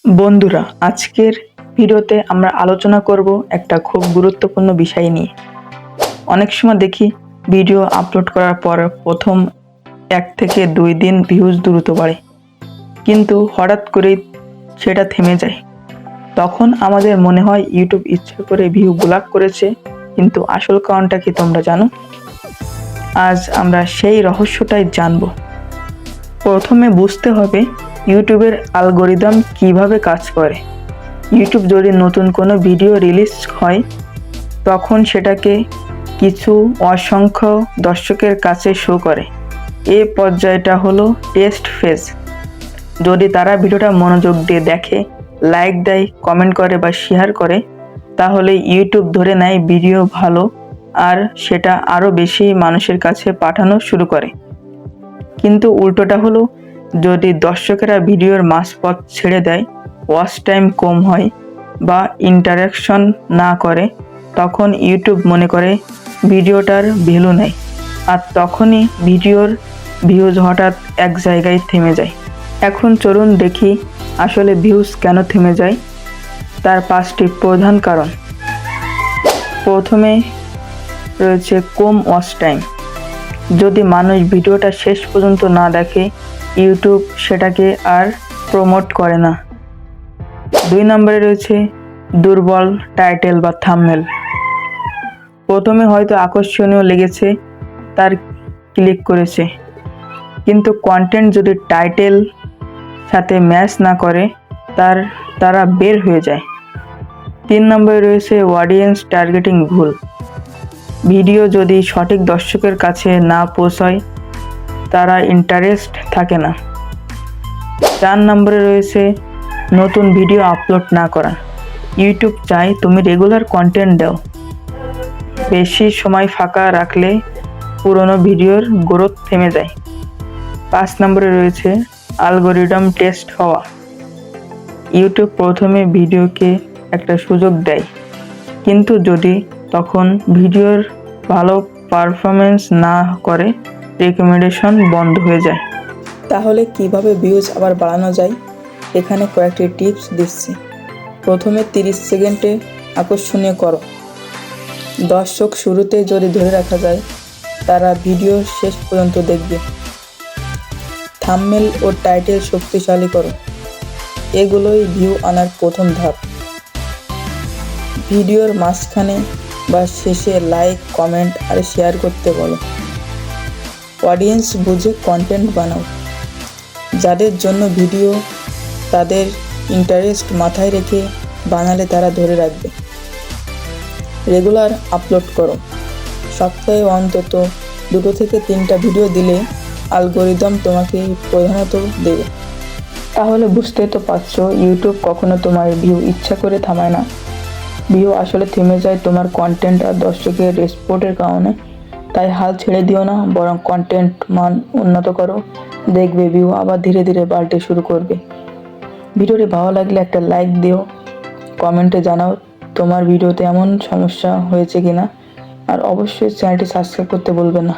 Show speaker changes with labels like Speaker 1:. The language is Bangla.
Speaker 1: বন্ধুরা, আজকের ভিডিওতে আমরা আলোচনা করব একটা খুব গুরুত্বপূর্ণ বিষয় নিয়ে। অনেক সময় দেখি ভিডিও আপলোড করার পর প্রথম 1 থেকে 2 দিন ভিউজ দ্রুত বাড়ে, কিন্তু হঠাৎ করেই সেটা থেমে যায়। তখন আমাদের মনে হয় ইউটিউব ইচ্ছা করে ভিউ ব্লক করেছে, কিন্তু আসল কারণটা কি তোমরা জানো? আজ আমরা সেই রহস্যটাই জানব। প্রথমে বুঝতে হবে ইউটিউবের অ্যালগরিদম কিভাবে কাজ করে। ইউটিউব যদি নতুন কোনো ভিডিও রিলিজ হয়, তখন সেটাকে কিছু অসংখ্য দর্শকের কাছে শো করে। এই পর্যায়টা হলো টেস্ট ফেজ। যদি তারা ভিডিওটা মনোযোগ দিয়ে দেখে, লাইক দেয়, কমেন্ট করে বা শেয়ার করে, তাহলে ইউটিউব ধরে নেয় ভিডিও ভালো, আর সেটা আরও বেশি মানুষের কাছে পাঠানো শুরু করে। কিন্তু উল্টোটা হলো, যদি দর্শকেরা ভিডিওর মাঝপথ ছেড়ে দেয়, ওয়াচ টাইম কম হয় বা ইন্টারাকশন না করে, তখন ইউটিউব মনে করে ভিডিওটার ভ্যালু নেই, আর তখনই ভিডিওর ভিউজ হঠাৎ এক জায়গায় থেমে যায়। এখন চলুন দেখি আসলে ভিউজ কেন থেমে যায়। তার 5টি প্রধান কারণ। প্রথমে রয়েছে কম ওয়াচ টাইম। যদি মানুষ ভিডিওটা শেষ পর্যন্ত না দেখে, ইউটিউব সেটাকে আর প্রমোট করে না। 2 নম্বরে রয়েছে দুর্বল টাইটেল বা থাম্বনেল। প্রথমে হয়তো আকর্ষণীয় লেগেছে, তার ক্লিক করেছে, কিন্তু কন্টেন্ট যদি টাইটেল সাথে ম্যাচ না করে, তারা বের হয়ে যায়। 3 নম্বরে রয়েছে অডিয়েন্স টার্গেটিং ভুল। ভিডিও যদি সঠিক দর্শকের কাছে না পৌঁছায়, তারা ইন্টারেস্ট থাকে না। 4 নম্বরে রয়েছে নতুন ভিডিও আপলোড না করা। ইউটিউব চায় তুমি রেগুলার কন্টেন্ট দাও। বেশি সময় ফাঁকা রাখলে পুরনো ভিডিওর গ্রোথ থেমে যায়। 5 নম্বরে রয়েছে অ্যালগরিদম টেস্ট হওয়া। ইউটিউব প্রথমে ভিডিওকে একটা সুযোগ দেয়, কিন্তু যদি তখন ভিডিওর ভালো পারফরমেন্স না করে, রেকমেন্ডেশন বন্ধ হয়ে যায়। তাহলে কিভাবে ভিউজ আবার বাড়ানো যায়? এখানে কয়েকটি টিপস দিচ্ছি। প্রথমে 30 সেকেন্ডে আকর্ষণীয় করো। দর্শক শুরুতে যদি ধরে রাখা যায়, তারা ভিডিও শেষ পর্যন্ত দেখবে। থাম্বনেল ও টাইটেল শক্তিশালী করো। এগুলোই ভিউ আনার প্রথম ধাপ। ভিডিওর মাঝখানে বা শেষে লাইক, কমেন্ট আর শেয়ার করতে বলো। অডিয়েন্স বুঝে কন্টেন্ট বানাও। যাদের জন্য ভিডিও, তাদের ইন্টারেস্ট মাথায় রেখে বানালে তারা ধরে রাখবে। রেগুলার আপলোড করো। সপ্তাহে অন্তত 2 থেকে 3টা ভিডিও দিলে অ্যালগরিদম তোমাকে প্রধানত দেবে। তাহলে বুঝতে তো পারছো, ইউটিউব কখনো তোমার ভিউ ইচ্ছা করে থামায় না। ভিউ আসলে থেমে যায় তোমার কন্টেন্ট আর দর্শকের রেসপন্সের কারণে। তাই হাল ছেড়ে দিও না, বরং কন্টেন্ট মান উন্নত করো। দেখবে ভিউ আবার ধীরে ধীরে বাড়তে শুরু করবে। ভিডিওটি ভালো লাগলে একটা লাইক দিও, কমেন্টে জানাও তোমার ভিডিওতে এমন সমস্যা হয়েছে কিনা, আর অবশ্যই চ্যানেলটি সাবস্ক্রাইব করতে ভুলবে না।